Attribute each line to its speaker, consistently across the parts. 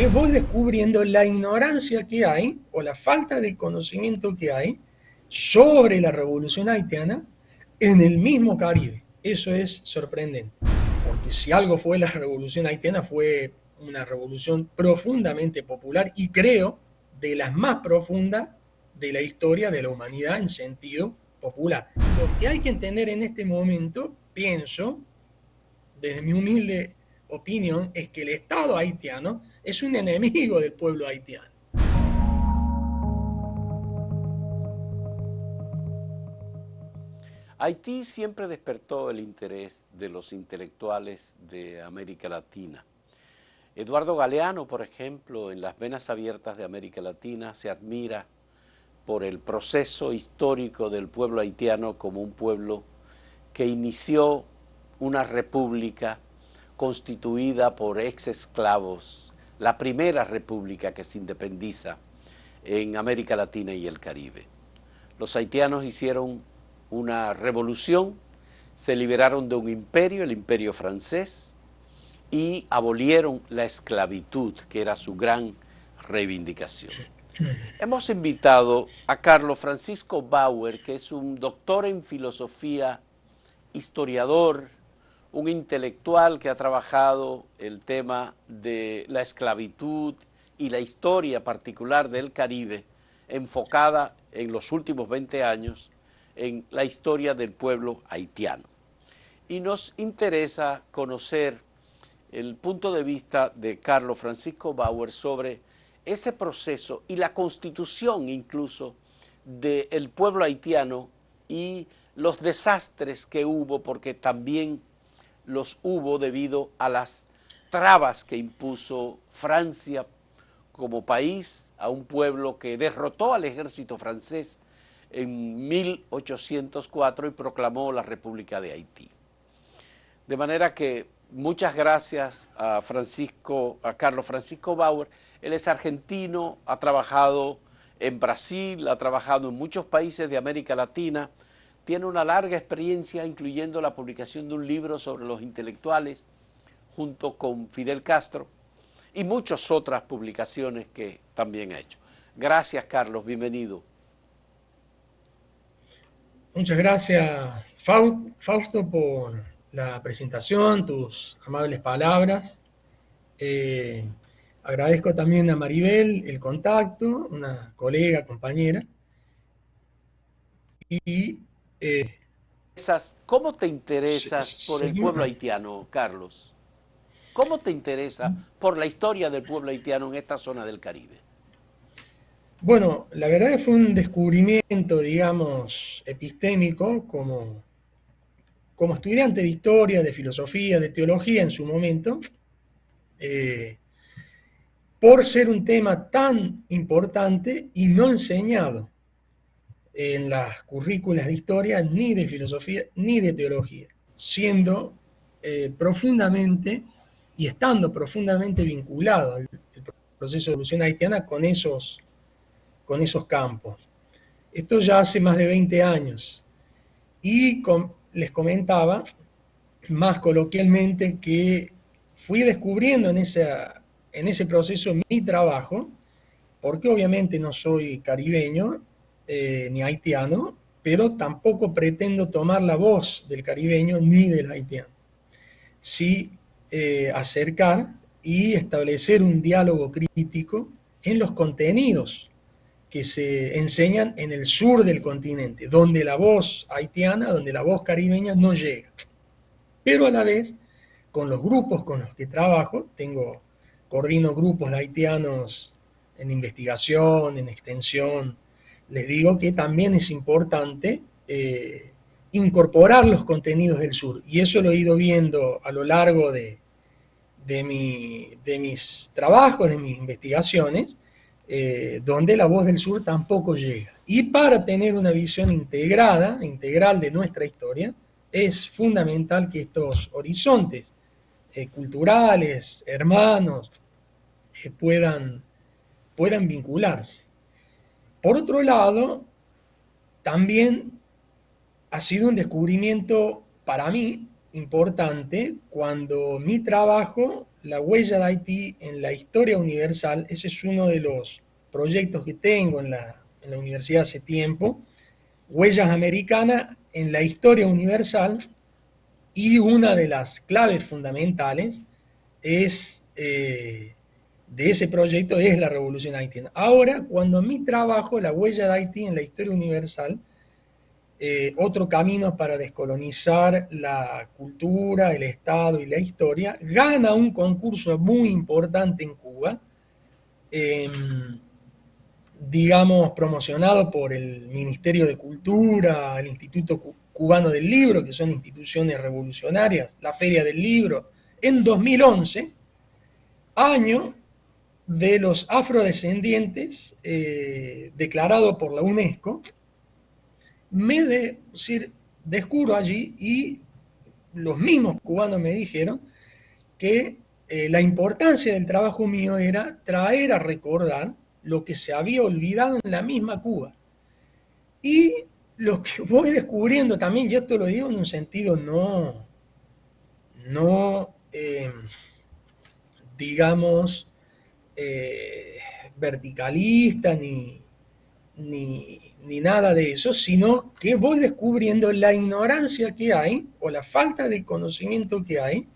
Speaker 1: voy descubriendo la ignorancia que hay o la falta de conocimiento que hay sobre la revolución haitiana en el mismo Caribe. Eso es sorprendente, porque si algo fue la revolución haitiana fue una revolución profundamente popular y creo de las más profundas de la historia de la humanidad en sentido popular. Lo que hay que entender en este momento, pienso, desde mi humilde opinión, es que el Estado haitiano es un enemigo del pueblo haitiano.
Speaker 2: Haití siempre despertó el interés de los intelectuales de América Latina. Eduardo Galeano, por ejemplo, en Las Venas Abiertas de América Latina, se admira por el proceso histórico del pueblo haitiano como un pueblo que inició una república constituida por ex esclavos, la primera república que se independiza en América Latina y el Caribe. Los haitianos hicieron una revolución, se liberaron de un imperio, el imperio francés, y abolieron la esclavitud, que era su gran reivindicación. Hemos invitado a Carlos Francisco Bauer, que es un doctor en filosofía, historiador, un intelectual que ha trabajado el tema de la esclavitud y la historia particular del Caribe, enfocada en los últimos 20 años en la historia del pueblo haitiano. Y nos interesa conocer el punto de vista de Carlos Francisco Bauer sobre ese proceso y la constitución incluso del pueblo haitiano y los desastres que hubo, porque también los hubo debido a las trabas que impuso Francia como país a un pueblo que derrotó al ejército francés en 1804 y proclamó la República de Haití. De manera que muchas gracias a Carlos Francisco Bauer. Él es argentino, ha trabajado en Brasil, ha trabajado en muchos países de América Latina, tiene una larga experiencia, incluyendo la publicación de un libro sobre los intelectuales, junto con Fidel Castro, y muchas otras publicaciones que también ha hecho. Gracias, Carlos, bienvenido.
Speaker 1: Muchas gracias, Fausto, por la presentación, tus amables palabras. Eh, Agradezco también a Maribel el contacto, una colega, compañera. Y
Speaker 2: ¿Cómo te interesas por el
Speaker 1: seguimos.
Speaker 2: pueblo haitiano, Carlos? ¿Cómo te interesa por la historia del pueblo haitiano en esta zona del Caribe?
Speaker 1: Bueno, la verdad que fue un descubrimiento, digamos, epistémico como estudiante de historia, de filosofía, de teología en su momento, eh, por ser un tema tan importante y no enseñado en las currículas de historia, ni de filosofía, ni de teología, siendo profundamente y estando profundamente vinculado al proceso de evolución haitiana con esos campos. Esto ya hace más de 20 años. Y les comentaba más coloquialmente que fui descubriendo en ese proceso mi trabajo, porque obviamente no soy caribeño ni haitiano, pero tampoco pretendo tomar la voz del caribeño ni del haitiano. Sí acercar y establecer un diálogo crítico en los contenidos que se enseñan en el sur del continente, donde la voz haitiana, donde la voz caribeña no llega. Pero a la vez, con los grupos con los que trabajo, coordino grupos de haitianos en investigación, en extensión, les digo que también es importante incorporar los contenidos del sur. Y eso lo he ido viendo a lo largo de mis trabajos, de mis investigaciones, donde la voz del sur tampoco llega. Y para tener una visión integral de nuestra historia, es fundamental que estos horizontes culturales, hermanos, puedan, puedan vincularse. Por otro lado, también ha sido un descubrimiento para mí importante cuando mi trabajo, la huella de Haití en la historia universal, ese es uno de los proyectos que tengo en la universidad hace tiempo, huellas americanas en la historia universal, y una de las claves fundamentales es, de ese proyecto es la revolución haitiana. Ahora, cuando mi trabajo, la huella de Haití en la historia universal, otro camino para descolonizar la cultura, el Estado y la historia, gana un concurso muy importante en Cuba, eh, digamos, promocionado por el Ministerio de Cultura, el Instituto Cubano del Libro, que son instituciones revolucionarias, la Feria del Libro, en 2011, año de los afrodescendientes, declarado por la UNESCO. Decir, descubro allí, y los mismos cubanos me dijeron que la importancia del trabajo mío era traer a recordar lo que se había olvidado en la misma Cuba. Y lo que voy descubriendo también, y esto lo digo en un sentido no digamos, eh, verticalista ni nada de eso, sino que voy descubriendo la ignorancia que hay o la falta de conocimiento que hay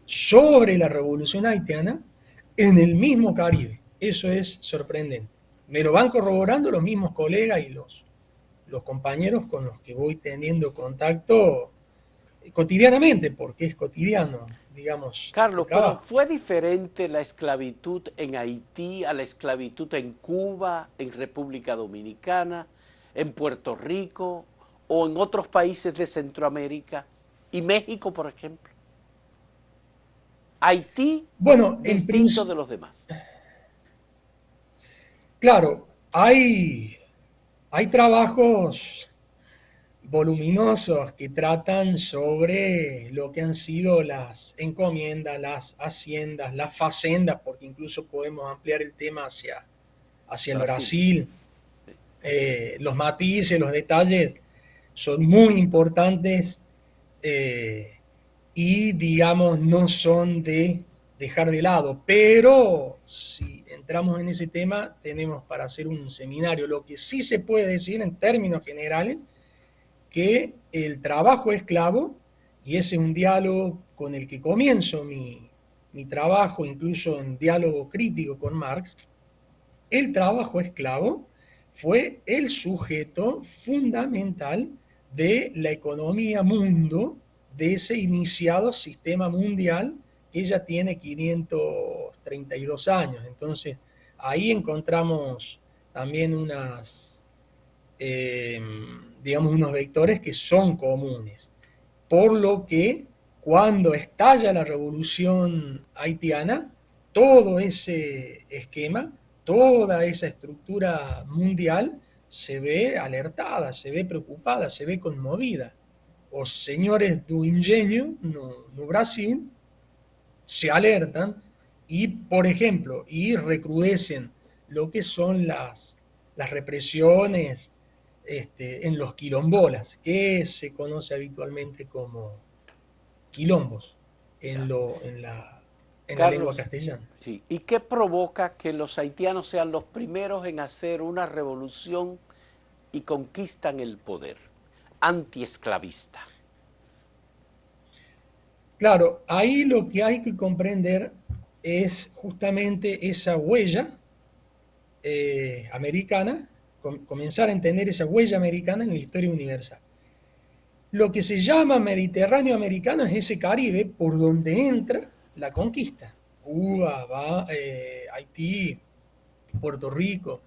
Speaker 1: sobre la revolución haitiana en el mismo Caribe. Eso es sorprendente. Me lo van corroborando los mismos colegas y los compañeros con los que voy teniendo contacto cotidianamente, porque es cotidiano, digamos, este
Speaker 2: Carlos, pero
Speaker 1: trabajo.
Speaker 2: ¿fue diferente la esclavitud en Haití a la esclavitud en Cuba, en República Dominicana, en Puerto Rico o en otros países de Centroamérica y México, por ejemplo? Haití
Speaker 1: Bueno, en
Speaker 2: distinto de
Speaker 1: principio,
Speaker 2: los demás.
Speaker 1: claro, hay trabajos voluminosos que tratan sobre lo que han sido las encomiendas, las haciendas, las facendas, porque incluso podemos ampliar el tema hacia el
Speaker 2: Brasil.
Speaker 1: Brasil.
Speaker 2: Sí.
Speaker 1: Los matices, los detalles son muy importantes, eh, y, digamos, no son de dejar de lado. Pero si entramos en ese tema, tenemos para hacer un seminario. Lo que sí se puede decir en términos generales, que el trabajo esclavo, y ese es un diálogo con el que comienzo mi trabajo, incluso en diálogo crítico con Marx, el trabajo esclavo fue el sujeto fundamental de la economía mundo, de ese iniciado sistema mundial que ya tiene 532 años. Entonces, ahí encontramos también eh, digamos, unos vectores que son comunes. Por lo que cuando estalla la revolución haitiana, todo ese esquema, toda esa estructura mundial se ve alertada, se ve preocupada, se ve conmovida. Os señores do engenho no Brasil se alertan y, por ejemplo, y recrudecen lo que son las represiones, en los quilombolas, que se conoce habitualmente como quilombos
Speaker 2: Ya.
Speaker 1: en la lengua
Speaker 2: Carlos,
Speaker 1: castellana.
Speaker 2: sí. ¿Y qué provoca que los haitianos sean los primeros en hacer una revolución y conquistan el poder antiesclavista?
Speaker 1: Claro, ahí lo que hay que comprender es justamente esa huella, americana, comenzar a entender esa huella americana en la historia universal. Lo que se llama Mediterráneo americano es ese Caribe por donde entra la conquista. Cuba, Haití, Puerto Rico.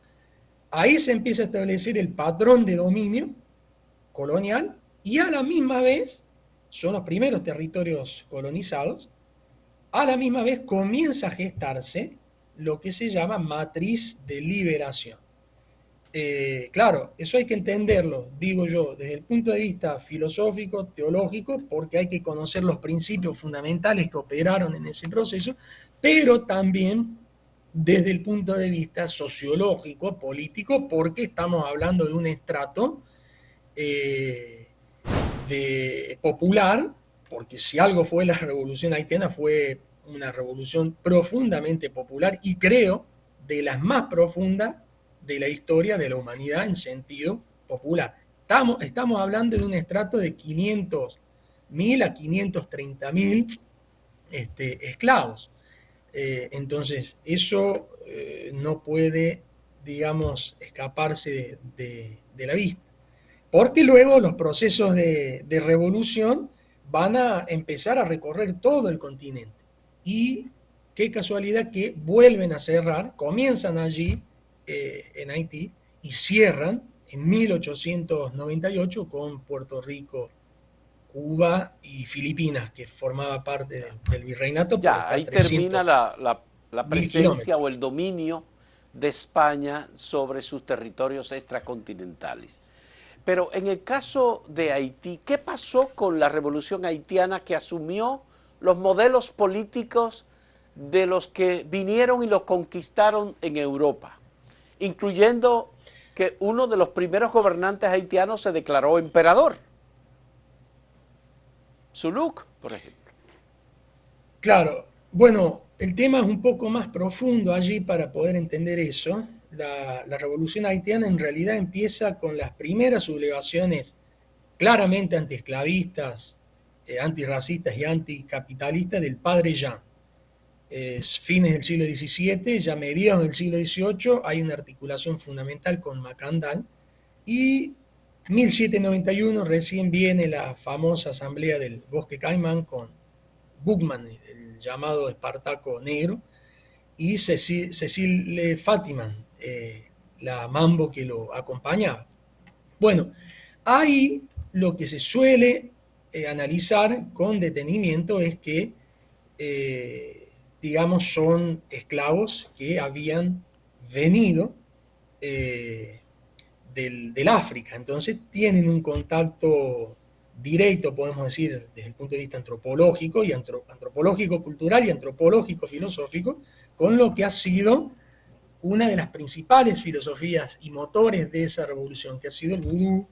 Speaker 1: Ahí se empieza a establecer el patrón de dominio colonial, y a la misma vez son los primeros territorios colonizados. A la misma vez comienza a gestarse lo que se llama matriz de liberación. Claro, eso hay que entenderlo, digo yo, desde el punto de vista filosófico, teológico, porque hay que conocer los principios fundamentales que operaron en ese proceso, pero también desde el punto de vista sociológico, político, porque estamos hablando de un estrato, eh, popular, porque si algo fue la revolución haitiana, fue una revolución profundamente popular y creo de las más profundas de la historia de la humanidad en sentido popular. Estamos hablando de un estrato de 500.000 a 530.000 esclavos. Entonces, eso no puede, digamos, escaparse de la vista. Porque luego los procesos de revolución van a empezar a recorrer todo el continente. Y qué casualidad que vuelven a cerrar, comienzan allí en Haití y cierran en 1898 con Puerto Rico, Cuba y Filipinas, que formaba parte del virreinato, pero
Speaker 2: Ya,
Speaker 1: está a
Speaker 2: ahí termina
Speaker 1: 300.000
Speaker 2: la presencia o
Speaker 1: kilómetros.
Speaker 2: el dominio de España sobre sus territorios extracontinentales. Pero en el caso de Haití, ¿qué pasó con la revolución haitiana que asumió los modelos políticos de los que vinieron y los conquistaron en Europa? Incluyendo que uno de los primeros gobernantes haitianos se declaró emperador, Zuluk, por ejemplo.
Speaker 1: Claro, bueno, el tema es un poco más profundo allí para poder entender eso. La revolución haitiana en realidad empieza con las primeras sublevaciones claramente antiesclavistas, antirracistas y anticapitalistas del padre Jean. Fines del siglo XVII, ya mediados del siglo XVIII, hay una articulación fundamental con Macandal y 1791 recién viene la famosa asamblea del Bosque Caimán con Buchmann, el llamado Espartaco Negro, y Cecil Fatiman, la mambo que lo acompañaba. Bueno, ahí lo que se suele analizar con detenimiento es que, digamos, son esclavos que habían venido eh, del África, entonces tienen un contacto directo, podemos decir, desde el punto de vista antropológico, y antropológico cultural y antropológico filosófico, con lo que ha sido una de las principales filosofías y motores de esa revolución, que ha sido el vudú,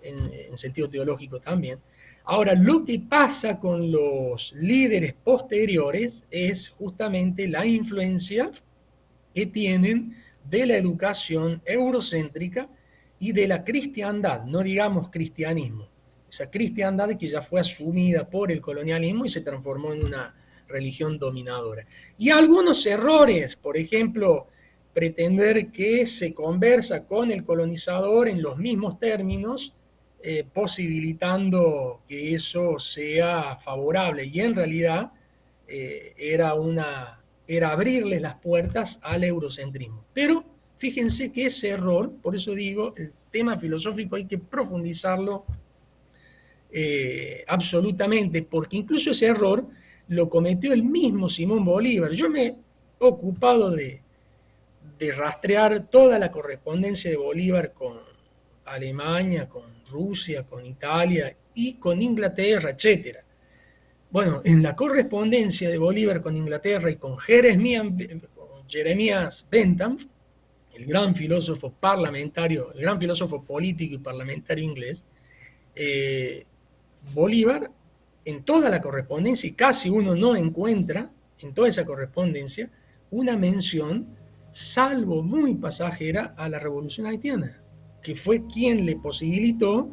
Speaker 1: en sentido teológico también. Ahora, lo que pasa con los líderes posteriores es justamente la influencia que tienen de la educación eurocéntrica y de la cristiandad, no digamos cristianismo, esa cristiandad que ya fue asumida por el colonialismo y se transformó en una religión dominadora. Y algunos errores, por ejemplo, pretender que se conversa con el colonizador en los mismos términos, posibilitando que eso sea favorable. Y en realidad era abrirles las puertas al eurocentrismo. Pero fíjense que ese error, por eso digo, el tema filosófico hay que profundizarlo absolutamente, porque incluso ese error lo cometió el mismo Simón Bolívar. Yo me he ocupado de rastrear toda la correspondencia de Bolívar con Alemania, con Rusia, con Italia y con Inglaterra, etcétera. Bueno, en la correspondencia de Bolívar con Inglaterra y con Jeremías Bentham, el gran filósofo parlamentario, el gran filósofo político y parlamentario inglés, eh, Bolívar, en toda la correspondencia, y casi uno no encuentra en toda esa correspondencia una mención, salvo muy pasajera, a la revolución haitiana, que fue quien le posibilitó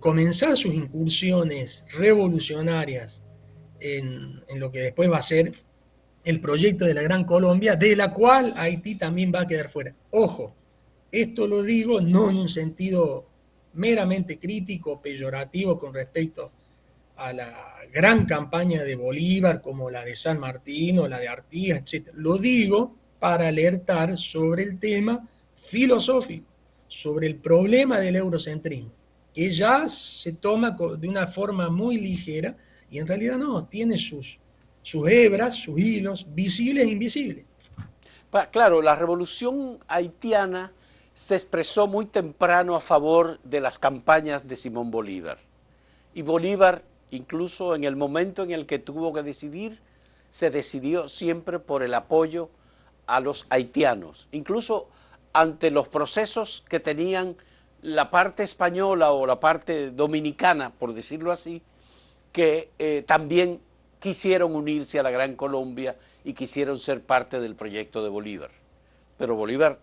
Speaker 1: comenzar sus incursiones revolucionarias en lo que después va a ser el proyecto de la Gran Colombia, de la cual Haití también va a quedar fuera. Ojo, esto lo digo no en un sentido meramente crítico, peyorativo con respecto a la gran campaña de Bolívar, como la de San Martín o la de Artigas, etc. Lo digo para alertar sobre el tema filosófico, sobre el problema del eurocentrismo, que ya se toma de una forma muy ligera y en realidad no, tiene sus hebras, sus hilos, visibles e invisibles.
Speaker 2: Claro, la revolución haitiana se expresó muy temprano a favor de las campañas de Simón Bolívar. Y Bolívar, incluso en el momento en el que tuvo que decidir, se decidió siempre por el apoyo a los haitianos, incluso ante los procesos que tenían la parte española o la parte dominicana, por decirlo así, que también quisieron unirse a la Gran Colombia y quisieron ser parte del proyecto de Bolívar. Pero Bolívar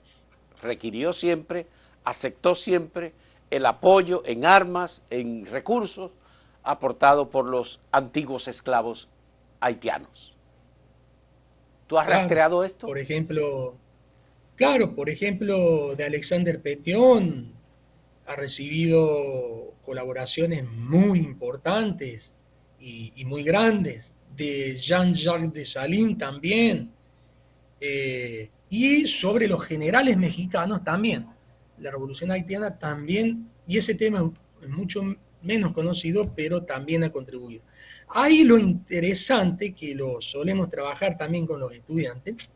Speaker 2: requirió siempre, aceptó siempre el apoyo en armas, en recursos, aportado por los antiguos esclavos haitianos. ¿Tú has
Speaker 1: Claro,
Speaker 2: rastreado esto?
Speaker 1: por ejemplo, claro, por ejemplo, de Alexander Petion ha recibido colaboraciones muy importantes y muy grandes, de Jean-Jacques Dessalines también, y sobre los generales mexicanos también. La revolución haitiana también, y ese tema es mucho menos conocido, pero también ha contribuido. Ahí lo interesante, que lo solemos trabajar también con los estudiantes,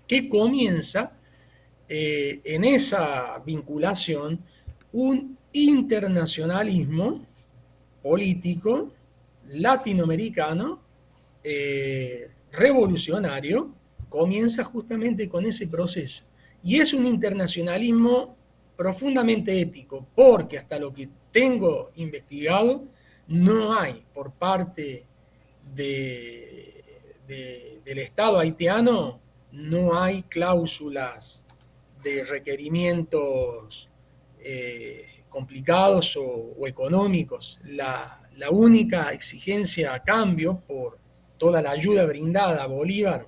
Speaker 1: que comienza en esa vinculación un internacionalismo político latinoamericano revolucionario, comienza justamente con ese proceso. Y es un internacionalismo profundamente ético, porque hasta lo que tengo investigado, no hay por parte del Estado haitiano, no hay cláusulas de requerimientos complicados o económicos. La única exigencia a cambio por toda la ayuda brindada a Bolívar,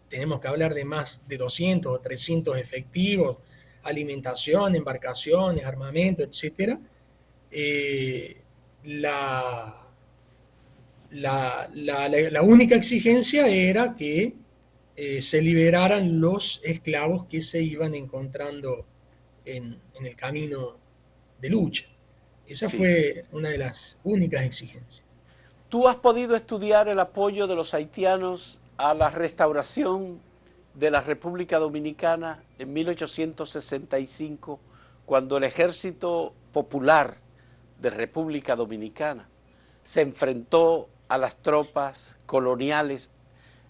Speaker 1: tenemos que hablar de más de 200 o 300 efectivos, alimentación, embarcaciones, armamento, etcétera. Eh, la, la única exigencia era que se liberaran los esclavos que se iban encontrando en el camino de lucha. Esa
Speaker 2: Sí.
Speaker 1: fue una de las únicas exigencias.
Speaker 2: ¿Tú has podido estudiar el apoyo de los haitianos a la restauración de la República Dominicana en 1865, cuando el Ejército Popular de República Dominicana se enfrentó a las tropas coloniales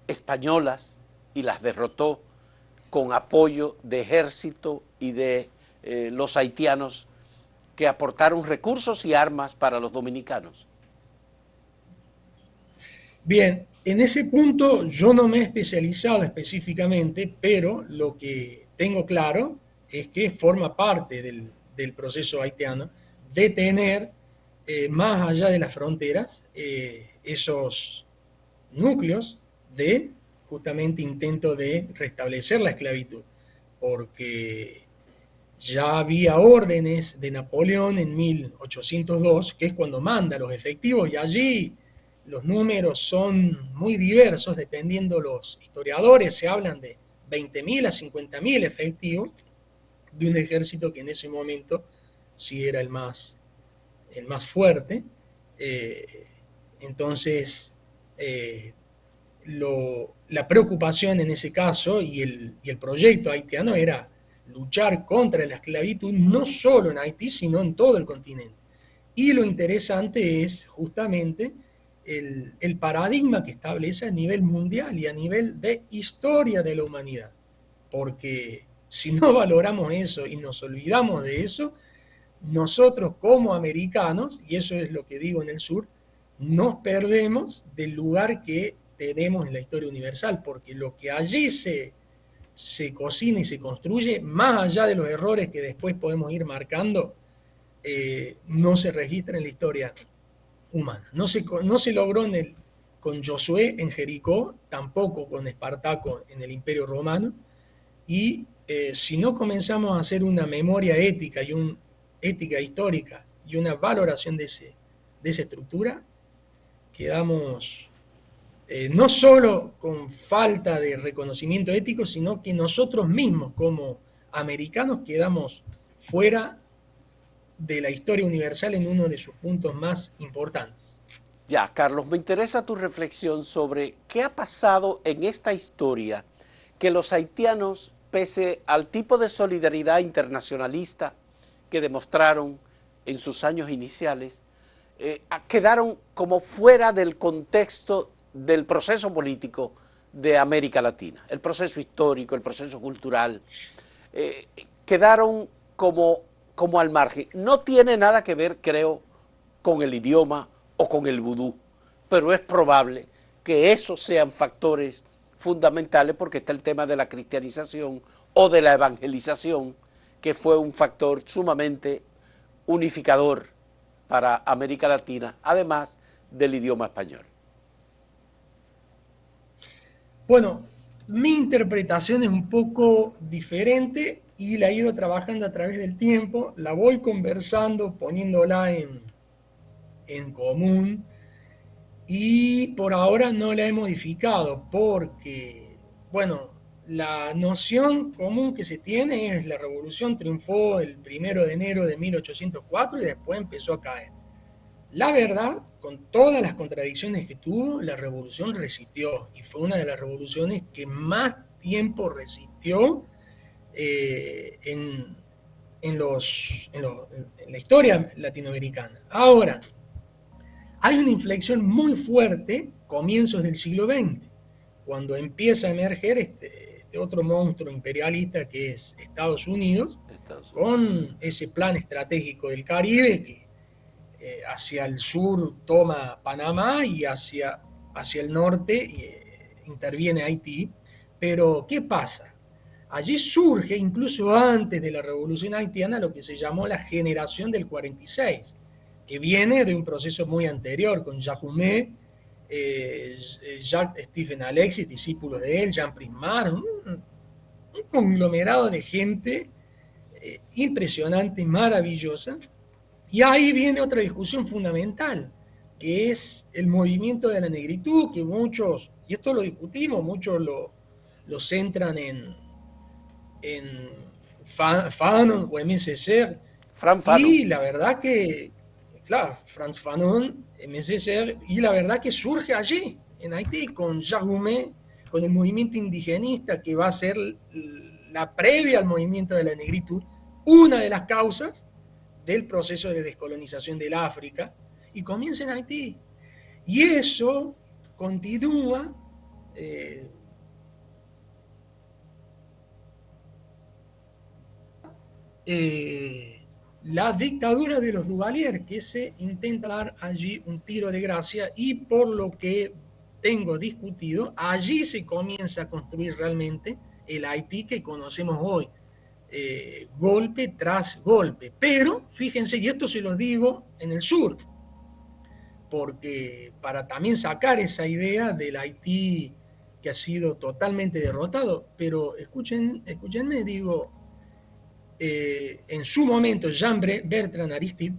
Speaker 2: españolas y las derrotó con apoyo de ejército y de los haitianos que aportaron recursos y armas para los dominicanos?
Speaker 1: Bien, en ese punto yo no me he especializado específicamente, pero lo que tengo claro es que forma parte del proceso haitiano de tener más allá de las fronteras esos núcleos de justamente intento de restablecer la esclavitud, porque ya había órdenes de Napoleón en 1802, que es cuando manda los efectivos, y allí los números son muy diversos, dependiendo los historiadores, se hablan de 20.000 a 50.000 efectivos de un ejército que en ese momento sí era el más fuerte. Eh, entonces, eh, la preocupación en ese caso y el proyecto haitiano era luchar contra la esclavitud no solo en Haití, sino en todo el continente. Y lo interesante es justamente el paradigma que establece a nivel mundial y a nivel de historia de la humanidad. Porque si no valoramos eso y nos olvidamos de eso, nosotros como americanos, y eso es lo que digo en el sur, nos perdemos del lugar que tenemos en la historia universal, porque lo que allí se cocina y se construye, más allá de los errores que después podemos ir marcando, no se registra en la historia humana. No se logró con Josué en Jericó, tampoco con Espartaco en el Imperio Romano, y si no comenzamos a hacer una memoria ética ética histórica y una valoración de esa estructura, quedamos no solo con falta de reconocimiento ético, sino que nosotros mismos como americanos quedamos fuera de la historia universal en uno de sus puntos más importantes.
Speaker 2: Ya, Carlos, me interesa tu reflexión sobre qué ha pasado en esta historia que los haitianos, pese al tipo de solidaridad internacionalista que demostraron en sus años iniciales, quedaron como fuera del contexto del proceso político de América Latina, el proceso histórico, el proceso cultural, eh, quedaron como al margen. No tiene nada que ver, creo, con el idioma o con el vudú, pero es probable que esos sean factores fundamentales porque está el tema de la cristianización o de la evangelización, que fue un factor sumamente unificador para América Latina, además del idioma español.
Speaker 1: Bueno, mi interpretación es un poco diferente y la he ido trabajando a través del tiempo, la voy conversando, poniéndola en común y por ahora no la he modificado porque, bueno, la noción común que se tiene es la revolución triunfó el 1 de enero de 1804 y después empezó a caer. La verdad, con todas las contradicciones que tuvo, la revolución resistió y fue una de las revoluciones que más tiempo resistió en, en la historia latinoamericana. Ahora, hay una inflexión muy fuerte, comienzos del siglo XX, cuando empieza a emerger este otro monstruo imperialista que es Estados Unidos,
Speaker 2: Estados Unidos.
Speaker 1: con ese plan estratégico del Caribe que hacia el sur toma Panamá y hacia el norte interviene Haití. Pero, ¿qué pasa? Allí surge, incluso antes de la Revolución Haitiana, lo que se llamó la generación del 46, que viene de un proceso muy anterior, con Jacumé, Jacques Stephen Alexis, discípulos de él, Jean Prismar, un conglomerado de gente impresionante, maravillosa. Y ahí viene otra discusión fundamental, que es el movimiento de la negritud, que muchos, y esto lo discutimos, muchos lo centran en Fanon o MSC,
Speaker 2: Fran Fanon.
Speaker 1: y la verdad que, claro, Frantz Fanon, MSC, y la verdad que surge allí, en Haití, con Jacques Goumé, con el movimiento indigenista que va a ser la previa al movimiento de la negritud, una de las causas del proceso de descolonización del África, y comienza en Haití. Y eso continúa la dictadura de los Duvalier, que se intenta dar allí un tiro de gracia y por lo que tengo discutido, allí se comienza a construir realmente el Haití que conocemos hoy, golpe tras golpe. Pero fíjense, y esto se los digo en el sur, porque para también sacar esa idea del Haití que ha sido totalmente derrotado, pero escúchenme, digo, en su momento Jean Bertrand Aristide,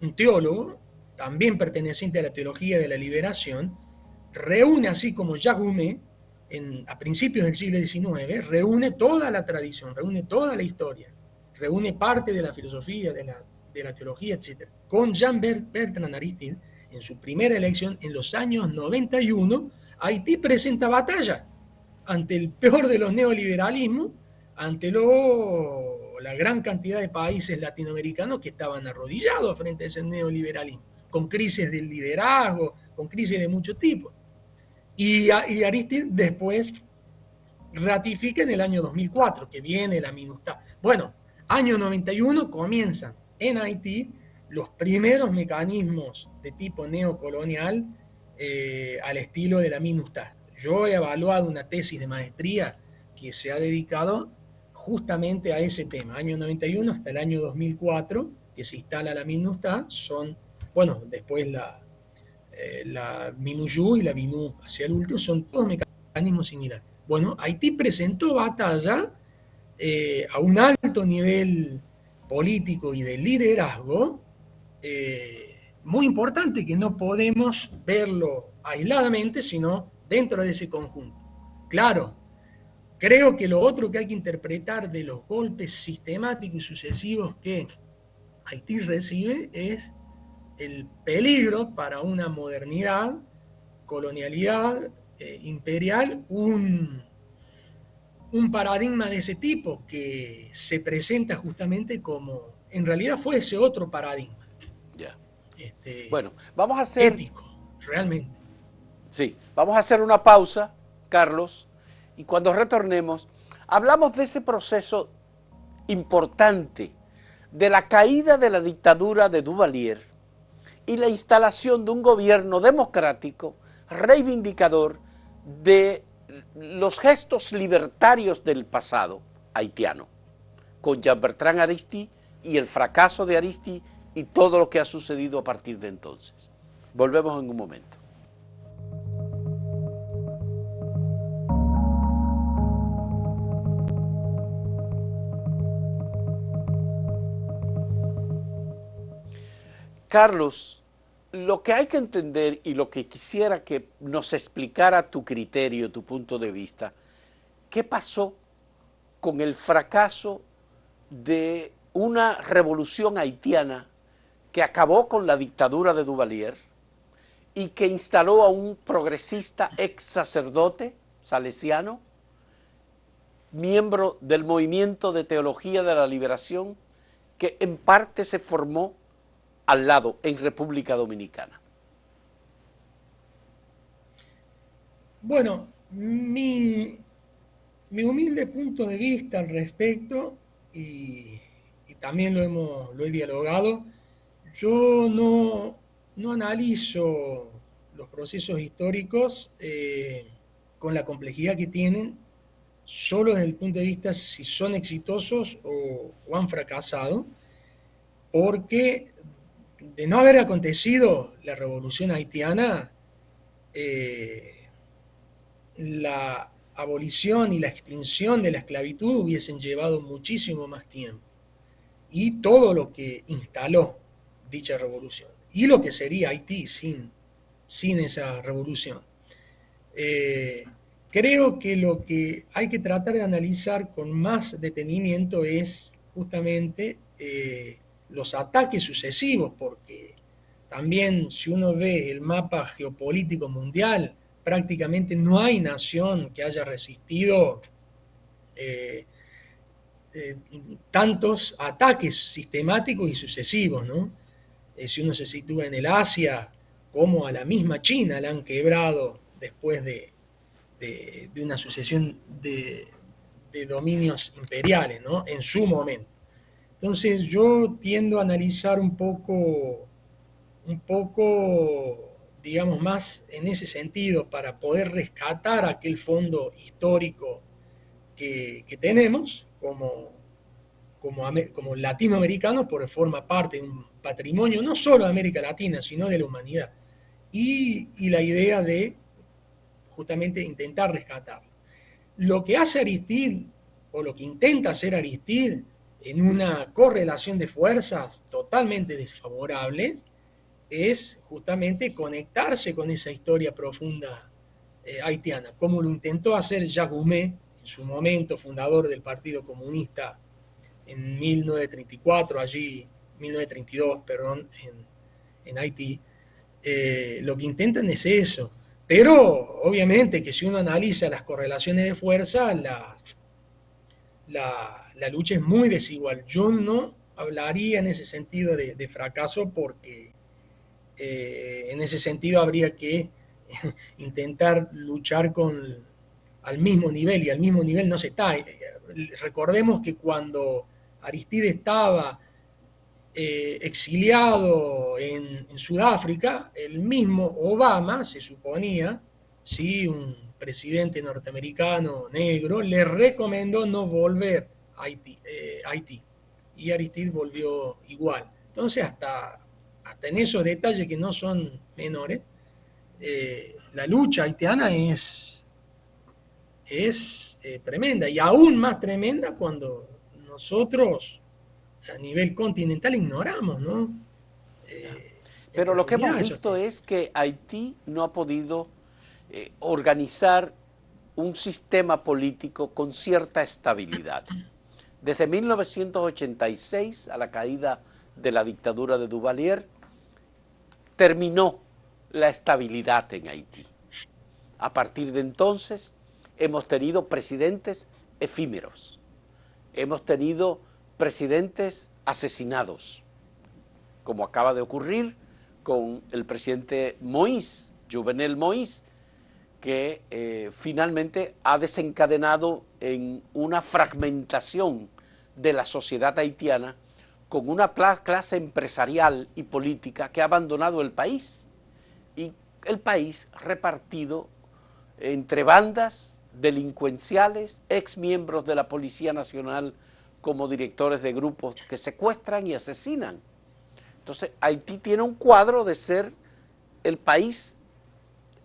Speaker 1: un teólogo, también perteneciente a la teología de la liberación, reúne, así como Jacques Goumé, a principios del siglo XIX, reúne toda la tradición, reúne toda la historia, reúne parte de la filosofía, de la teología, etc. Con Jean Bertrand Aristide, en su primera elección en los años 91, Haití presenta batalla ante el peor de los neoliberalismos, ante la gran cantidad de países latinoamericanos que estaban arrodillados frente a ese neoliberalismo, con crisis del liderazgo, con crisis de mucho tipo. Y Aristide después ratifica en el año 2004, que viene la MINUSTAH. Bueno, año 91 comienzan en Haití los primeros mecanismos de tipo neocolonial al estilo de la MINUSTAH. Yo he evaluado una tesis de maestría que se ha dedicado justamente a ese tema, año 91 hasta el año 2004, que se instala la MINUSTAH, son, bueno, después la MINUYU y la BINU hacia el último, son todos mecanismos similares. Bueno, Haití presentó batalla a un alto nivel político y de liderazgo muy importante que no podemos verlo aisladamente, sino dentro de ese conjunto. Claro, creo que lo otro que hay que interpretar de los golpes sistemáticos y sucesivos que Haití recibe es el peligro para una modernidad, colonialidad imperial, un paradigma de ese tipo que se presenta justamente como, en realidad fue ese otro paradigma,
Speaker 2: Ya.
Speaker 1: este,
Speaker 2: Bueno, vamos a hacer,
Speaker 1: ético, realmente.
Speaker 2: sí, vamos a hacer una pausa, Carlos, y cuando retornemos, hablamos de ese proceso importante de la caída de la dictadura de Duvalier y la instalación de un gobierno democrático reivindicador de los gestos libertarios del pasado haitiano, con Jean-Bertrand Aristide y el fracaso de Aristide y todo lo que ha sucedido a partir de entonces. Volvemos en un momento. Carlos, lo que hay que entender y lo que quisiera que nos explicara tu criterio, tu punto de vista, ¿qué pasó con el fracaso de una revolución haitiana que acabó con la dictadura de Duvalier y que instaló a un progresista ex sacerdote salesiano, miembro del movimiento de teología de la liberación, que en parte se formó al lado, en República Dominicana?
Speaker 1: Bueno, mi humilde punto de vista al respecto, y también lo he dialogado, yo no analizo los procesos históricos con la complejidad que tienen, solo desde el punto de vista si son exitosos o han fracasado, porque de no haber acontecido la revolución haitiana, eh, la abolición y la extinción de la esclavitud hubiesen llevado muchísimo más tiempo. Y todo lo que instaló dicha revolución. Y lo que sería Haití sin esa revolución. Eh, Creo que lo que hay que tratar de analizar con más detenimiento es justamente los ataques sucesivos, porque también si uno ve el mapa geopolítico mundial, prácticamente no hay nación que haya resistido eh, eh, tantos ataques sistemáticos y sucesivos, ¿no? Si uno se sitúa en el Asia, como a la misma China la han quebrado después de una sucesión de dominios imperiales, ¿no? En su momento. Entonces yo tiendo a analizar un poco, digamos, más en ese sentido para poder rescatar aquel fondo histórico que tenemos como latinoamericanos, porque forma parte de un patrimonio no solo de América Latina, sino de la humanidad. Y la idea de justamente intentar rescatarlo. Lo que hace Aristide, o lo que intenta hacer Aristide, en una correlación de fuerzas totalmente desfavorables, es justamente conectarse con esa historia profunda haitiana, como lo intentó hacer Jacques Goumet, en su momento fundador del Partido Comunista en 1934, allí, 1932, perdón, en Haití. Lo que intentan es eso. Pero obviamente que si uno analiza las correlaciones de fuerza, la lucha es muy desigual. Yo no hablaría en ese sentido de fracaso porque en ese sentido habría que intentar luchar al mismo nivel y al mismo nivel no se está. Recordemos que cuando Aristide estaba exiliado en Sudáfrica, el mismo Obama, se suponía, sí, un presidente norteamericano negro, le recomendó no volver a Haití. Y Aristide volvió igual. Entonces, hasta en esos detalles que no son menores, la lucha haitiana es tremenda, y aún más tremenda cuando nosotros a nivel continental ignoramos, ¿no? En
Speaker 2: Pero lo que hemos
Speaker 1: profundidad esos
Speaker 2: visto
Speaker 1: temas.
Speaker 2: es que Haití no ha podido organizar un sistema político con cierta estabilidad. Desde 1986, a la caída de la dictadura de Duvalier, terminó la estabilidad en Haití. A partir de entonces, hemos tenido presidentes efímeros, hemos tenido presidentes asesinados, como acaba de ocurrir con el presidente Moïse, Jovenel Moïse, que finalmente ha desencadenado en una fragmentación de la sociedad haitiana con una clase empresarial y política que ha abandonado el país, y el país repartido entre bandas delincuenciales, ex miembros de la Policía Nacional como directores de grupos que secuestran y asesinan. Entonces, Haití tiene un cuadro de ser el país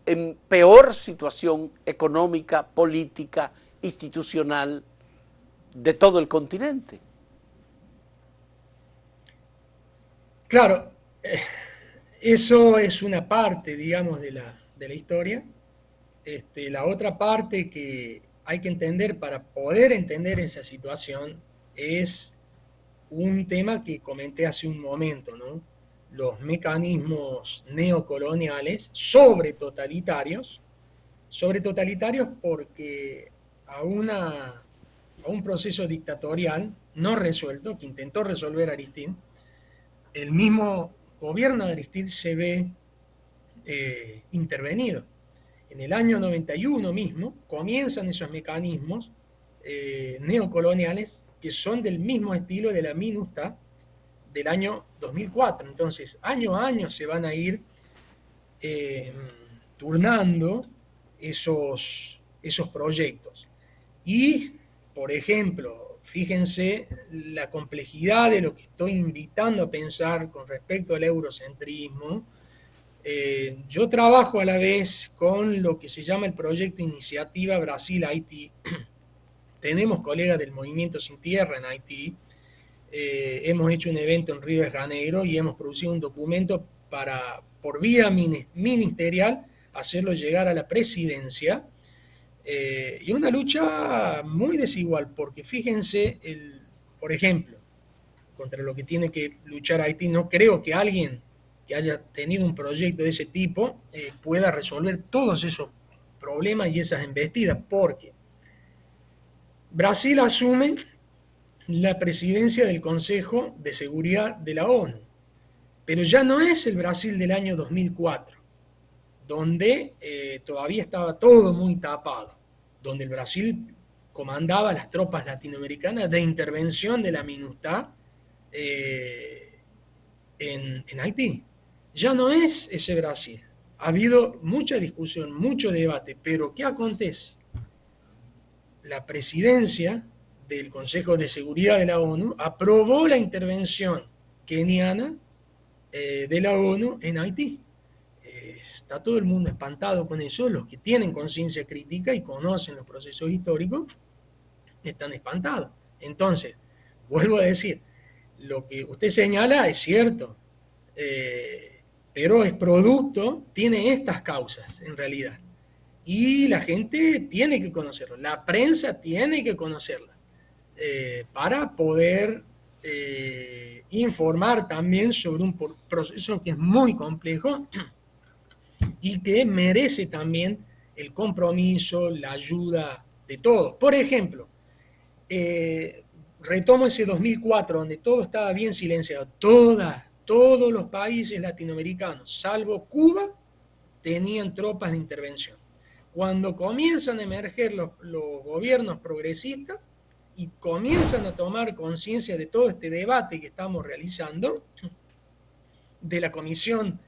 Speaker 2: en peor situación económica, política, institucional de todo el continente.
Speaker 1: Claro, eso es una parte, digamos, de la historia. La otra parte que hay que entender para poder entender esa situación es un tema que comenté hace un momento, ¿no? Los mecanismos neocoloniales sobre totalitarios porque a, a un proceso dictatorial no resuelto, que intentó resolver Aristide, el mismo gobierno de Aristide se ve intervenido. En el año 91 mismo comienzan esos mecanismos neocoloniales que son del mismo estilo de la MINUSTA del año 2004. Entonces, año a año se van a ir eh, turnando esos proyectos. Y, por ejemplo, fíjense la complejidad de lo que estoy invitando a pensar con respecto al eurocentrismo. Yo trabajo a la vez con lo que se llama el proyecto Iniciativa Brasil-Haití. Tenemos colegas del Movimiento Sin Tierra en Haití. Hemos hecho un evento en Río de Janeiro y hemos producido un documento para, por vía ministerial, hacerlo llegar a la presidencia. Y una lucha muy desigual, porque fíjense, por ejemplo, contra lo que tiene que luchar Haití, no creo que alguien que haya tenido un proyecto de ese tipo pueda resolver todos esos problemas y esas embestidas, porque Brasil asume la presidencia del Consejo de Seguridad de la ONU, pero ya no es el Brasil del año 2004, donde todavía estaba todo muy tapado, donde el Brasil comandaba las tropas latinoamericanas de intervención de la MINUSTAH en Haití. Ya no es ese Brasil. Ha habido mucha discusión, mucho debate, pero ¿qué acontece? La presidencia del Consejo de Seguridad de la ONU aprobó la intervención keniana de la ONU en Haití. Está todo el mundo espantado con eso, los que tienen conciencia crítica y conocen los procesos históricos están espantados. Entonces, vuelvo a decir, lo que usted señala es cierto, pero es producto, tiene estas causas en realidad. Y la gente tiene que conocerlo, la prensa tiene que conocerla, para poder informar también sobre un proceso que es muy complejo y que merece también el compromiso, la ayuda de todos. Por ejemplo, retomo ese 2004, donde todo estaba bien silenciado. Todos los países latinoamericanos, salvo Cuba, tenían tropas de intervención. Cuando comienzan a emerger los gobiernos progresistas y comienzan a tomar conciencia de todo este debate que estamos realizando, de la comisión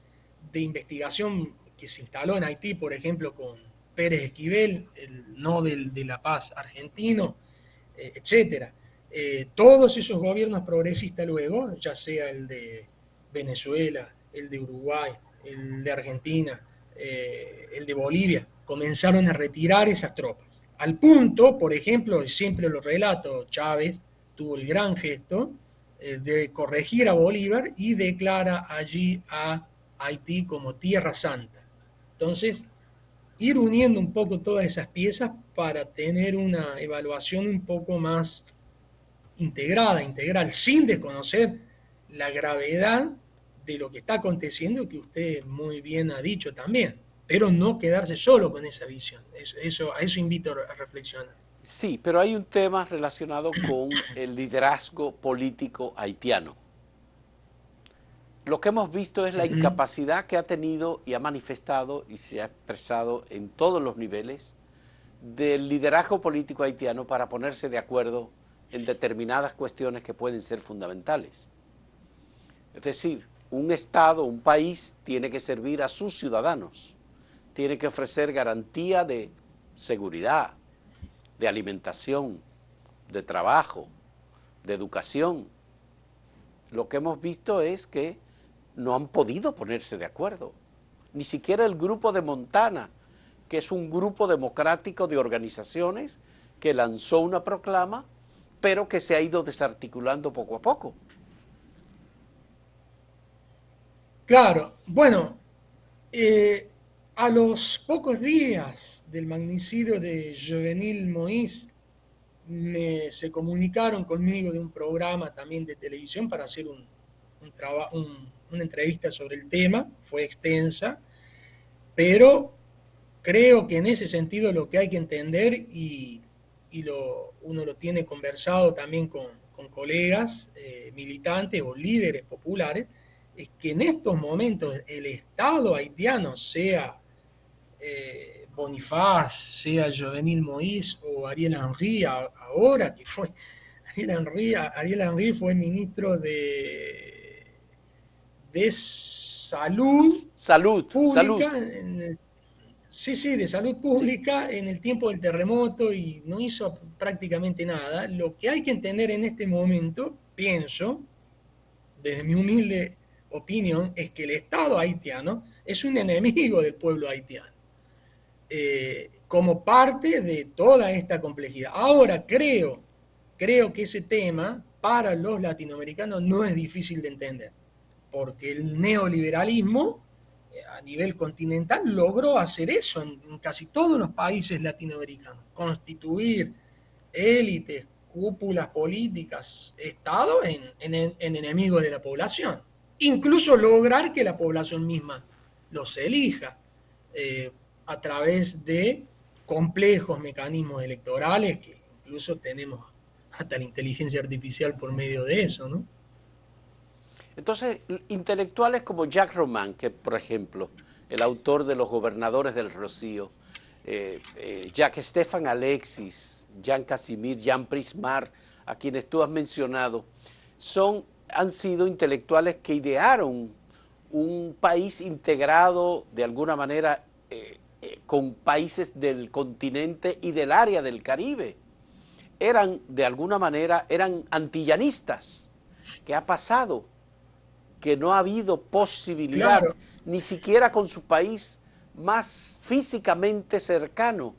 Speaker 1: de investigación que se instaló en Haití, por ejemplo, con Pérez Esquivel, el Nobel de la Paz argentino, etcétera. Todos esos gobiernos progresistas luego, ya sea el de Venezuela, el de Uruguay, el de Argentina, el de Bolivia, comenzaron a retirar esas tropas. Al punto, por ejemplo, y siempre lo relato, Chávez tuvo el gran gesto de corregir a Bolívar y declara allí a Haití como Tierra Santa. Entonces, ir uniendo un poco todas esas piezas para tener una evaluación un poco más integrada, integral, sin desconocer la gravedad de lo que está aconteciendo, que usted muy bien ha dicho también, pero no quedarse solo con esa visión. A eso invito a reflexionar.
Speaker 2: Sí, pero hay un tema relacionado con el liderazgo político haitiano. Lo que hemos visto es la incapacidad que ha tenido y ha manifestado y se ha expresado en todos los niveles del liderazgo político haitiano para ponerse de acuerdo en determinadas cuestiones que pueden ser fundamentales. Es decir, un Estado, un país, tiene que servir a sus ciudadanos, tiene que ofrecer garantía de seguridad, de alimentación, de trabajo, de educación. Lo que hemos visto es que no han podido ponerse de acuerdo. Ni siquiera el grupo de Montana, que es un grupo democrático de organizaciones que lanzó una proclama, pero que se ha ido desarticulando poco a poco.
Speaker 1: Claro, bueno, eh, a los pocos días del magnicidio de Jovenil Moïse, se comunicaron conmigo de un programa también de televisión para hacer una entrevista sobre el tema, fue extensa, pero creo que en ese sentido lo que hay que entender, uno lo tiene conversado también con colegas militantes o líderes populares, es que en estos momentos el Estado haitiano, sea Bonifaz, sea Jovenil Moïse o Ariel Henry, ahora que fue Ariel Henry fue ministro de Salud
Speaker 2: Salud, salud.
Speaker 1: Pública sí, sí, de salud
Speaker 2: Sí.
Speaker 1: pública en el tiempo del terremoto y no hizo prácticamente nada. Lo que hay que entender en este momento, pienso, desde mi humilde opinión, es que el Estado haitiano es un enemigo del pueblo haitiano, como parte de toda esta complejidad. Ahora creo que ese tema para los latinoamericanos no es difícil de entender, porque el neoliberalismo a nivel continental logró hacer eso en casi todos los países latinoamericanos, constituir élites, cúpulas políticas, estados en enemigos de la población, incluso lograr que la población misma los elija eh, a través de complejos mecanismos electorales que incluso tenemos hasta la inteligencia artificial por medio de eso, ¿no?
Speaker 2: Entonces, intelectuales como Jacques Roman, que por ejemplo, el autor de Los Gobernadores del Rocío, Jacques Stefan Alexis, Jean Casimir, Jean Prismar, a quienes tú has mencionado, han sido intelectuales que idearon un país integrado de alguna manera con países del continente y del área del Caribe. Eran, de alguna manera, eran antillanistas. ¿Qué ha pasado? Que no ha habido posibilidad,
Speaker 1: Claro,
Speaker 2: ni siquiera con su país más físicamente cercano,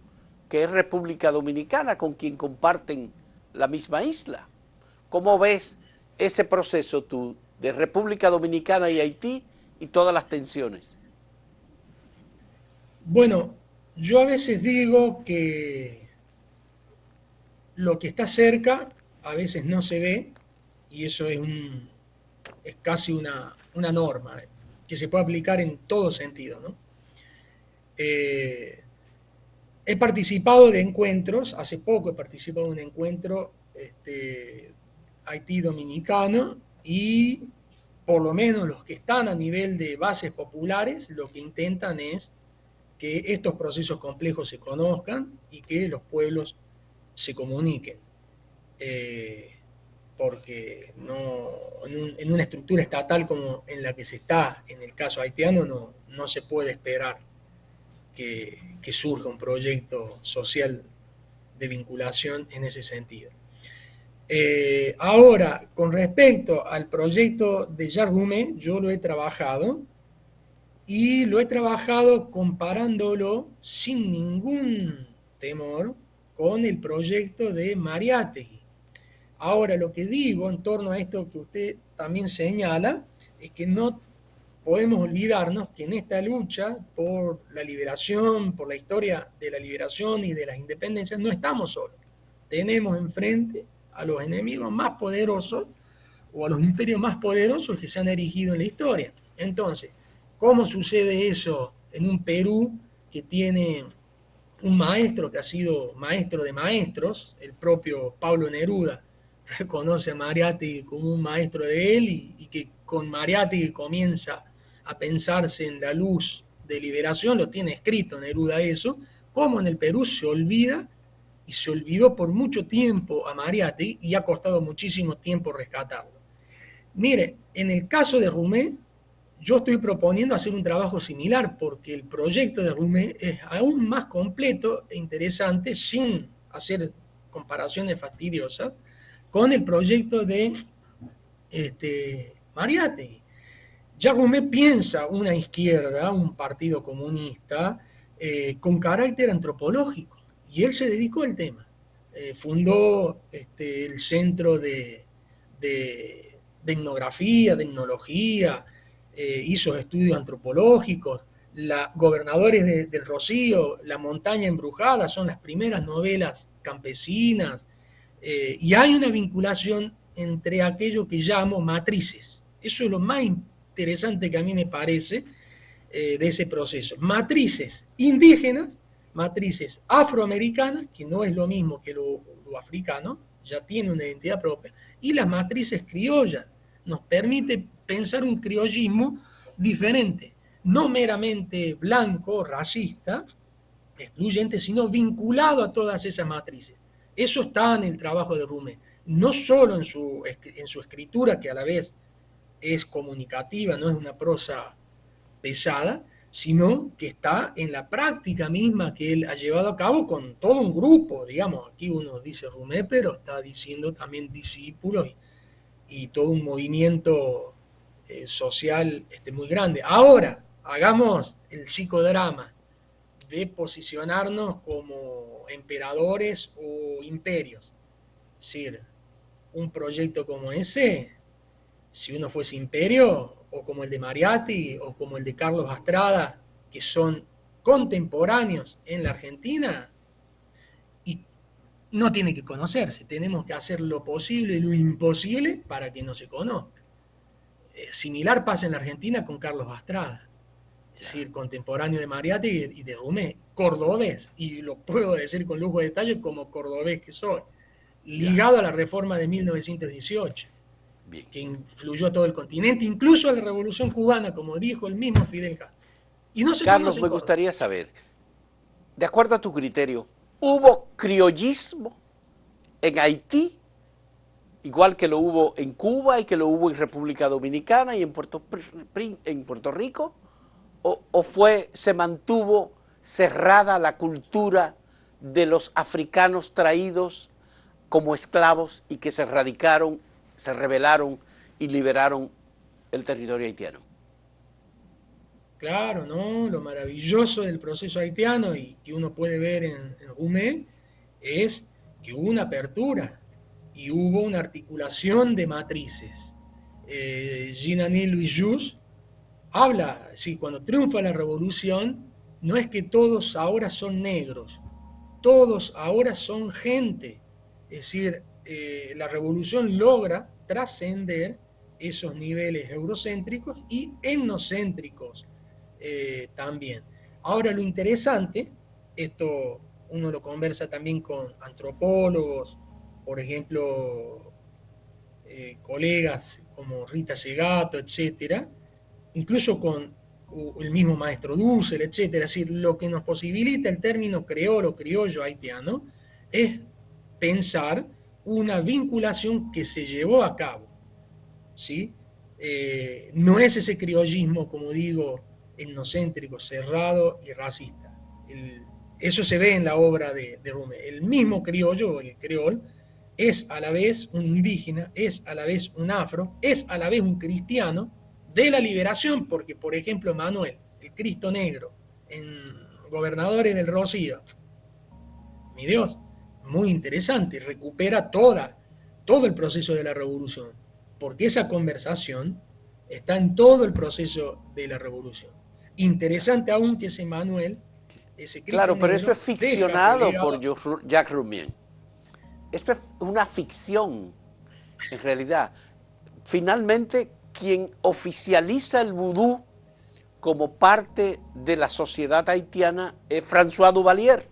Speaker 2: que es República Dominicana, con quien comparten la misma isla. ¿Cómo ves ese proceso tú de República Dominicana y Haití y todas las tensiones?
Speaker 1: bueno, yo a veces digo que lo que está cerca a veces no se ve y eso es casi una norma que se puede aplicar en todo sentido, ¿no? Eh, He participado de encuentros, hace poco he participado en un encuentro Haití dominicano y por lo menos los que están a nivel de bases populares lo que intentan es que estos procesos complejos se conozcan y que los pueblos se comuniquen. Eh, Porque no, en una estructura estatal como en la que se está en el caso haitiano no se puede esperar que surja un proyecto social de vinculación en ese sentido. Ahora, con respecto al proyecto de Yargume, yo lo he trabajado y lo he trabajado comparándolo sin ningún temor con el proyecto de Mariátegui. Ahora, lo que digo en torno a esto que usted también señala es que no podemos olvidarnos que en esta lucha por la liberación, por la historia de la liberación y de las independencias, no estamos solos. Tenemos enfrente a los enemigos más poderosos o a los imperios más poderosos que se han erigido en la historia. Entonces, ¿cómo sucede eso en un Perú que tiene un maestro que ha sido maestro de maestros, el propio Pablo Neruda reconoce a Mariátegui como un maestro de él y que con Mariátegui comienza a pensarse en la luz de liberación, lo tiene escrito Neruda eso, como en el Perú se olvida y se olvidó por mucho tiempo a Mariátegui y ha costado muchísimo tiempo rescatarlo. Mire, en el caso de Rumé, yo estoy proponiendo hacer un trabajo similar porque el proyecto de Rumé es aún más completo e interesante sin hacer comparaciones fastidiosas con el proyecto de Mariátegui. Jacques Rumé piensa una izquierda, un partido comunista, con carácter antropológico, y él se dedicó al tema. Fundó el Centro de Etnografía, de Etnología, hizo estudios antropológicos. Gobernadores del Rocío, La Montaña Embrujada, son las primeras novelas campesinas, y hay una vinculación entre aquello que llamo matrices. Eso es lo más interesante que a mí me parece de ese proceso. Matrices indígenas, matrices afroamericanas, que no es lo mismo que lo africano, ya tiene una identidad propia, y las matrices criollas. Nos permite pensar un criollismo diferente, no meramente blanco, racista, excluyente, sino vinculado a todas esas matrices. Eso está en el trabajo de Rumé, no solo en su escritura, que a la vez es comunicativa, no es una prosa pesada, sino que está en la práctica misma que él ha llevado a cabo con todo un grupo, digamos, aquí uno dice Rumé, pero está diciendo también discípulos y todo un movimiento social muy grande. Ahora, hagamos el psicodrama de posicionarnos como emperadores o imperios. Es decir, un proyecto como ese, si uno fuese imperio, o como el de Mariatti, o como el de Carlos Astrada, que son contemporáneos en la Argentina, y no tiene que conocerse, tenemos que hacer lo posible y lo imposible para que no se conozca. Similar pasa en la Argentina con Carlos Astrada, es
Speaker 2: Ya,
Speaker 1: decir, contemporáneo de Mariatti y de Rumé, cordobés, y lo puedo decir con lujo de detalle como cordobés que soy,
Speaker 2: ya,
Speaker 1: ligado a la reforma de 1918,
Speaker 2: bien.
Speaker 1: que influyó a todo el continente, incluso a la Revolución Cubana, como dijo el mismo Fidel Castro. Y no se
Speaker 2: Carlos,
Speaker 1: conoce en
Speaker 2: me
Speaker 1: Córdoba.
Speaker 2: gustaría saber, de acuerdo a tu criterio, ¿hubo criollismo en Haití, igual que lo hubo en Cuba y que lo hubo en República Dominicana y en Puerto Rico? ¿O se mantuvo cerrada la cultura de los africanos traídos como esclavos y que se radicaron, se rebelaron y liberaron el territorio haitiano?
Speaker 1: Claro, ¿no? Lo maravilloso del proceso haitiano y que uno puede ver en Rumé es que hubo una apertura y hubo una articulación de matrices. Jean-Ané Louis Just habla, sí, cuando triunfa la revolución, no es que todos ahora son negros, todos ahora son gente. Es decir, la revolución logra trascender esos niveles eurocéntricos y etnocéntricos también. Ahora lo interesante, esto uno lo conversa también con antropólogos, por ejemplo, colegas como Rita Segato, etcétera, incluso con el mismo maestro Dussel, etcétera. Es decir, lo que nos posibilita el término creolo, criollo, haitiano, es pensar una vinculación que se llevó a cabo, ¿sí? No es ese criollismo, como digo, etnocéntrico, cerrado y racista. Eso se ve en la obra de Rumé. El mismo criollo, el creol, es a la vez un indígena, es a la vez un afro, es a la vez un cristiano de la liberación, porque, por ejemplo, Manuel, el Cristo Negro, en Gobernadores del Rocío, mi Dios, muy interesante, recupera todo el proceso de la revolución, porque esa conversación está en todo el proceso de la revolución.
Speaker 2: Ya.
Speaker 1: Interesante aún que ese Manuel, ese Cristo
Speaker 2: Claro, pero eso es
Speaker 1: Negro, deja
Speaker 2: ficcionado por
Speaker 1: relegado.
Speaker 2: Jacques Rumien. Esto es una ficción, en realidad. Finalmente, quien oficializa el vudú como parte de la sociedad haitiana es François Duvalier,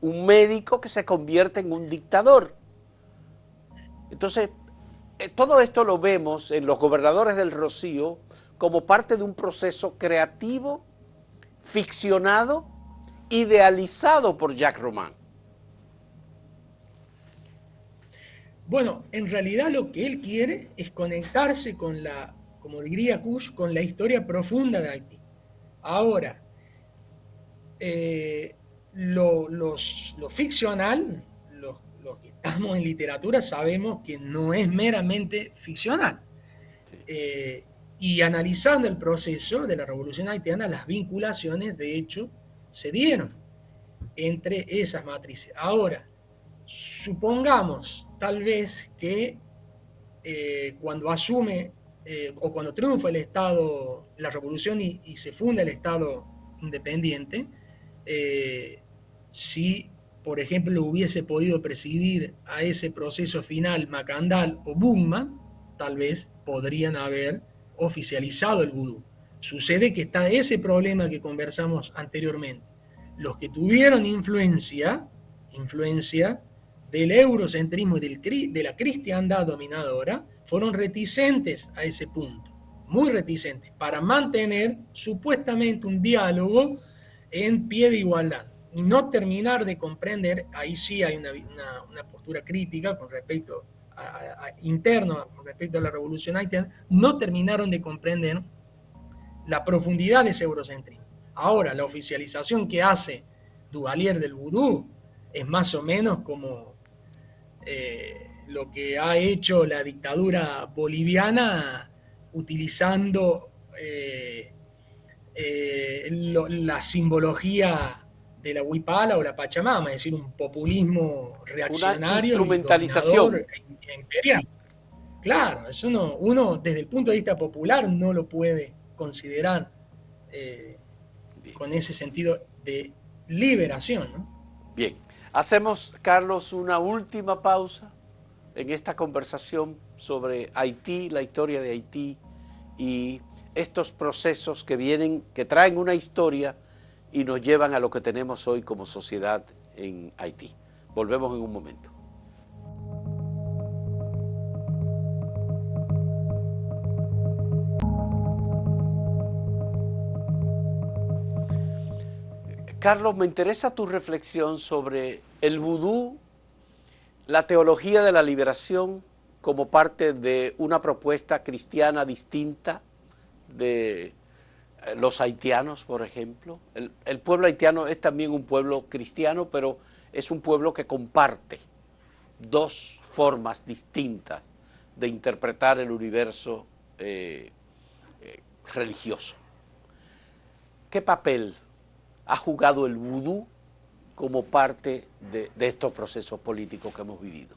Speaker 2: un médico que se convierte en un dictador. Entonces, todo esto lo vemos en los gobernadores del Rocío como parte de un proceso creativo, ficcionado, idealizado por Jacques Roman.
Speaker 1: Bueno, en realidad lo que él quiere es conectarse con la, como diría Kush, con la historia profunda de Haití. Ahora, lo ficcional, los que estamos en literatura sabemos que no es meramente ficcional.
Speaker 2: Sí.
Speaker 1: Eh, y analizando el proceso de la revolución haitiana, las vinculaciones de hecho se dieron entre esas matrices. Ahora, supongamos tal vez que cuando asume o cuando triunfa el Estado, la revolución y se funda el Estado independiente, eh, si, por ejemplo, hubiese podido presidir a ese proceso final Macandal o Bugman, tal vez podrían haber oficializado el vudú. Sucede que está ese problema que conversamos anteriormente. Los que tuvieron influencia del eurocentrismo y de la cristiandad dominadora, fueron reticentes a ese punto, muy reticentes, para mantener supuestamente un diálogo en pie de igualdad y no terminar de comprender, ahí sí hay una postura crítica con respecto interno con respecto a la revolución haitiana, no terminaron de comprender la profundidad de ese eurocentrismo. Ahora, la oficialización que hace Duvalier del vudú es más o menos como lo que ha hecho la dictadura boliviana utilizando la simbología de la huipala o la pachamama, es decir, un populismo
Speaker 2: Una
Speaker 1: reaccionario y dominador
Speaker 2: instrumentalización.
Speaker 1: e imperial. Claro, eso no, uno desde el punto de vista popular no lo puede considerar eh,
Speaker 2: Bien,
Speaker 1: con ese sentido de liberación, ¿no?
Speaker 2: bien. Hacemos, Carlos, una última pausa en esta conversación sobre Haití, la historia de Haití y estos procesos que vienen, que traen una historia y nos llevan a lo que tenemos hoy como sociedad en Haití. Volvemos en un momento. Carlos, me interesa tu reflexión sobre el vudú, la teología de la liberación como parte de una propuesta cristiana distinta de los haitianos, por ejemplo. El pueblo haitiano es también un pueblo cristiano, pero es un pueblo que comparte dos formas distintas de interpretar el universo religioso. ¿Qué papel ha jugado el vudú como parte de estos procesos políticos que hemos vivido?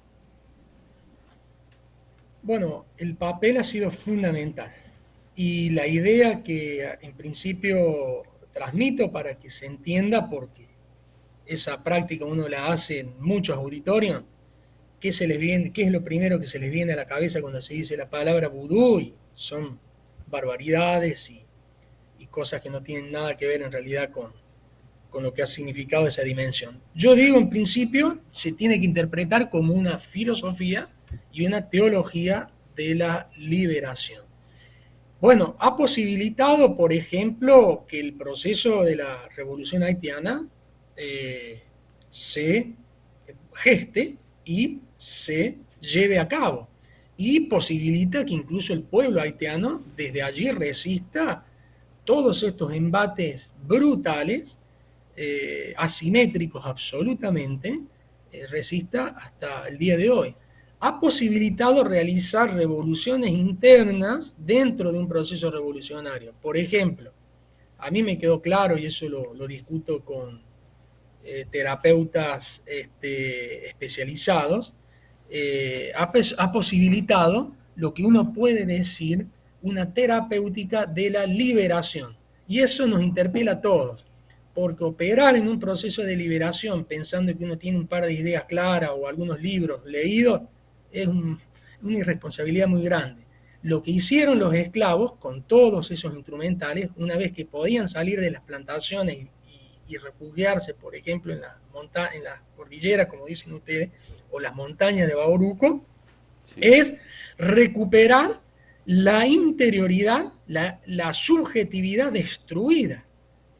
Speaker 1: Bueno, el papel ha sido fundamental y la idea que en principio transmito para que se entienda, porque esa práctica uno la hace en muchos auditorios, ¿qué es lo primero que se les viene a la cabeza cuando se dice la palabra vudú? Y son barbaridades y cosas que no tienen nada que ver en realidad con lo que ha significado esa dimensión. Yo digo, en principio, se tiene que interpretar como una filosofía y una teología de la liberación. Bueno, ha posibilitado, por ejemplo, que el proceso de la revolución haitiana eh, se geste y se lleve a cabo. Y posibilita que incluso el pueblo haitiano desde allí resista todos estos embates brutales, asimétricos absolutamente, resista hasta el día de hoy. Ha posibilitado realizar revoluciones internas dentro de un proceso revolucionario. Por ejemplo, a mí me quedó claro, y eso lo discuto con terapeutas especializados, ha posibilitado lo que uno puede decir una terapéutica de la liberación. Y eso nos interpela a todos, porque operar en un proceso de liberación pensando que uno tiene un par de ideas claras o algunos libros leídos es una irresponsabilidad muy grande. Lo que hicieron los esclavos con todos esos instrumentales, una vez que podían salir de las plantaciones y refugiarse, por ejemplo, en las cordilleras, como dicen ustedes, o las montañas de Bauruco,
Speaker 2: Sí.
Speaker 1: es recuperar la interioridad, la subjetividad destruida.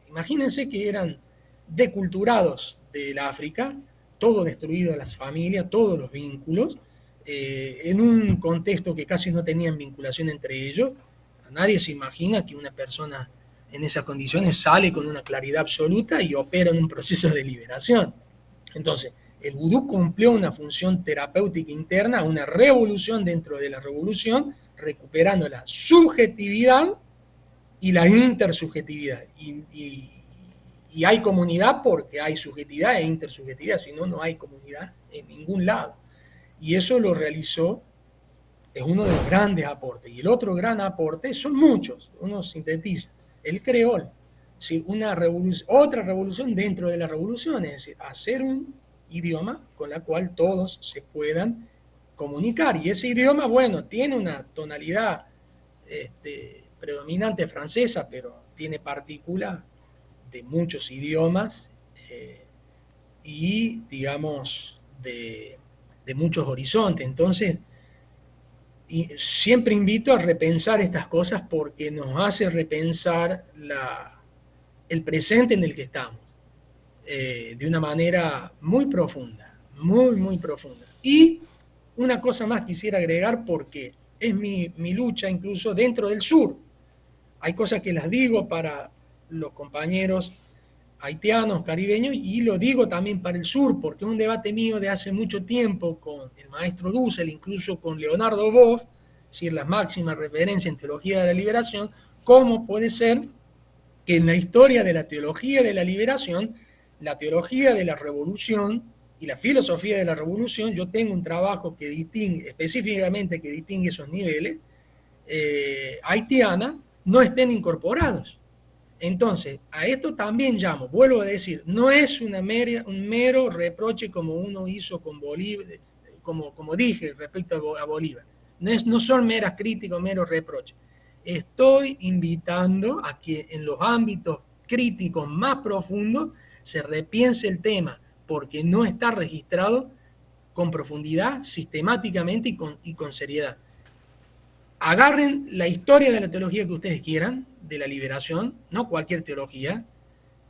Speaker 1: Imagínense que eran deculturados del África, todo destruido, las familias, todos los vínculos, en un contexto que casi no tenían vinculación entre ellos. Nadie se imagina que una persona en esas condiciones sale con una claridad absoluta y opera en un proceso de liberación. Entonces, el vudú cumplió una función terapéutica interna, una revolución dentro de la revolución, recuperando la subjetividad y la intersubjetividad. Y hay comunidad porque hay subjetividad e intersubjetividad, si no, no hay comunidad en ningún lado. Y eso lo realizó, es uno de los grandes aportes. Y el otro gran aporte son muchos, uno sintetiza, el creol. Es decir, otra revolución dentro de la revolución, es decir, hacer un idioma con el cual todos se puedan comunicar. Y ese idioma, bueno, tiene una tonalidad predominante francesa, pero tiene partículas de muchos idiomas y, digamos, de muchos horizontes. Entonces, y siempre invito a repensar estas cosas porque nos hace repensar el presente en el que estamos de una manera muy profunda, muy, muy profunda. Y una cosa más quisiera agregar porque es mi lucha incluso dentro del sur. Hay cosas que las digo para los compañeros haitianos, caribeños, y lo digo también para el sur, porque es un debate mío de hace mucho tiempo con el maestro Dussel, incluso con Leonardo Boff, es decir, las máximas referencias en teología de la liberación, cómo puede ser que en la historia de la teología de la liberación, la teología de la revolución y la filosofía de la revolución, yo tengo un trabajo que distingue, específicamente que distingue esos niveles, haitiana, no estén incorporados. Entonces, a esto también llamo, vuelvo a decir, no es un mero reproche como uno hizo con Bolívar, como dije respecto a Bolívar. No son meras críticas, meros reproches. Estoy invitando a que en los ámbitos críticos más profundos se repiense el tema, porque no está registrado con profundidad, sistemáticamente y con seriedad. Agarren la historia de la teología que ustedes quieran, de la liberación, no cualquier teología,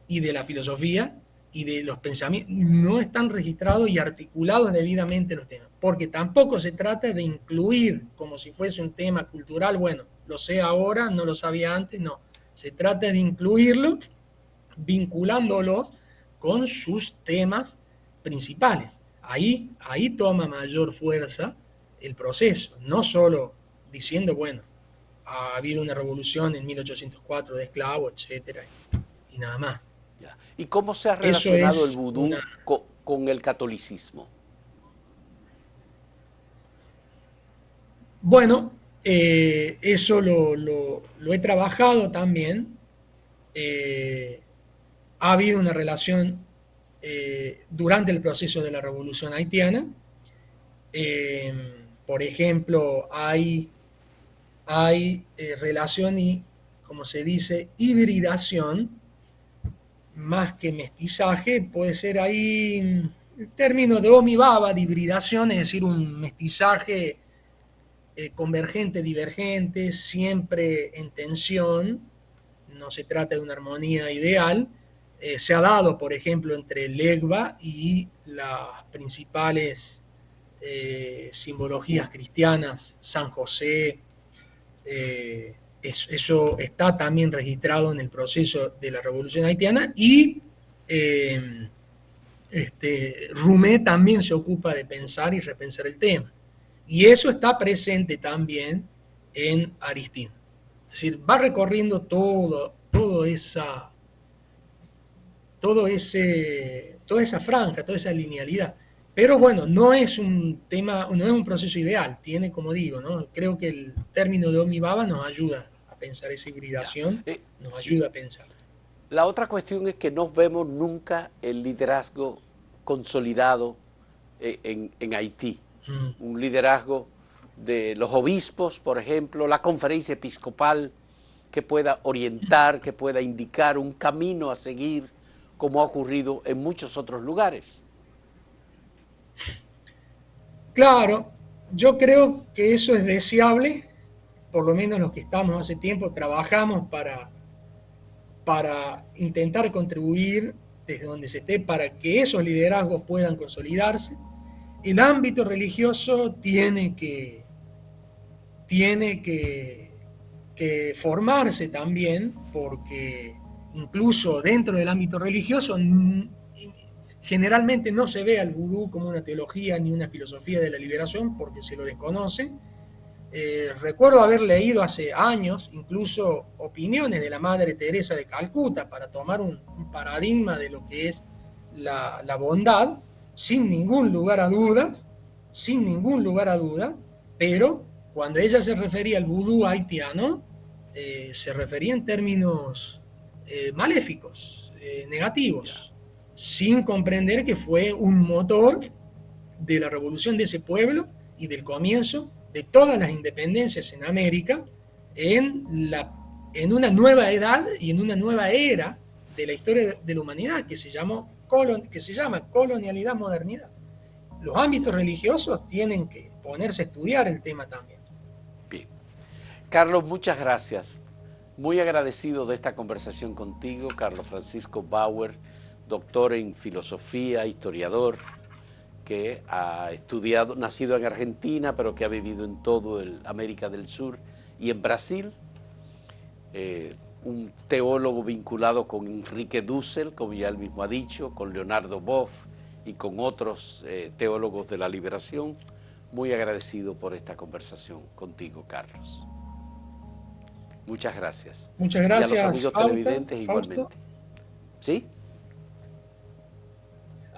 Speaker 1: y de la filosofía y de los pensamientos, no están registrados y articulados debidamente los temas, porque tampoco se trata de incluir como si fuese un tema cultural, bueno, lo sé ahora, no lo sabía antes, no, se trata de incluirlo vinculándolos con sus temas principales. Ahí toma mayor fuerza el proceso, no solo diciendo, bueno, ha habido una revolución en 1804 de esclavos, etcétera, y nada más.
Speaker 2: Ya. ¿Y cómo se ha
Speaker 1: Eso
Speaker 2: relacionado el
Speaker 1: es una...
Speaker 2: vudú con el catolicismo?
Speaker 1: Bueno, eso lo he trabajado también. Eh, ha habido una relación durante el proceso de la Revolución Haitiana. Eh, por ejemplo, hay relación y, como se dice, hibridación, más que mestizaje, puede ser ahí el término de omibaba, de hibridación, es decir, un mestizaje convergente, divergente, siempre en tensión, no se trata de una armonía ideal. Se ha dado, por ejemplo, entre el Legba y las principales simbologías cristianas, San José, eso está también registrado en el proceso de la Revolución Haitiana y Rumé también se ocupa de pensar y repensar el tema. Y eso está presente también en Aristín. Es decir, va recorriendo toda esa franja, toda esa linealidad. Pero bueno, no es un tema, no es un proceso ideal, tiene, como digo, ¿no? Creo que el término de omibaba nos ayuda a pensar esa
Speaker 2: Ya.
Speaker 1: hibridación, nos
Speaker 2: Sí.
Speaker 1: ayuda a pensar.
Speaker 2: La otra cuestión es que no vemos nunca el liderazgo consolidado en Haití.
Speaker 1: Mm.
Speaker 2: Un liderazgo de los obispos, por ejemplo, la conferencia episcopal, que pueda orientar, que pueda indicar un camino a seguir, como ha ocurrido en muchos otros lugares.
Speaker 1: Claro, yo creo que eso es deseable, por lo menos los que estamos hace tiempo trabajamos para intentar contribuir desde donde se esté para que esos liderazgos puedan consolidarse. el ámbito religioso tiene que formarse también, porque incluso dentro del ámbito religioso generalmente no se ve al vudú como una teología ni una filosofía de la liberación porque se lo desconoce. Recuerdo haber leído hace años incluso opiniones de la Madre Teresa de Calcuta para tomar un paradigma de lo que es la bondad, sin ningún lugar a dudas, sin ningún lugar a dudas, pero cuando ella se refería al vudú haitiano, se refería en términos maléficos,
Speaker 2: Ya.
Speaker 1: negativos, sin comprender que fue un motor de la revolución de ese pueblo y del comienzo de todas las independencias en América en una nueva edad y en una nueva era de la historia de la humanidad que se llama colonialidad modernidad. Los ámbitos religiosos tienen que ponerse a estudiar el tema también.
Speaker 2: Bien. Carlos, muchas gracias. Muy agradecido de esta conversación contigo, Carlos Francisco Bauer, doctor en filosofía, historiador, que ha estudiado, nacido en Argentina, pero que ha vivido en todo el América del Sur y en Brasil. Un teólogo vinculado con Enrique Dussel, como ya él mismo ha dicho, con Leonardo Boff y con otros teólogos de la liberación. Muy agradecido por esta conversación contigo, Carlos. Muchas gracias.
Speaker 1: Muchas
Speaker 2: Y a los
Speaker 1: gracias,
Speaker 2: amigos televidentes
Speaker 1: Fausto.
Speaker 2: igualmente. ¿Sí?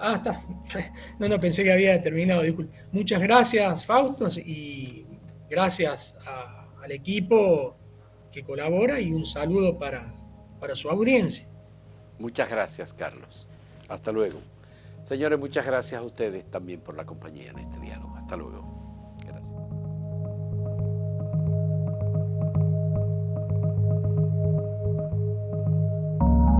Speaker 1: Ah, está. No, no, pensé que había terminado, disculpe. Muchas gracias, Fausto, y gracias al equipo que colabora y un saludo para su audiencia.
Speaker 2: Muchas gracias, Carlos. Hasta luego. Señores, muchas gracias a ustedes también por la compañía en este diálogo. Hasta luego.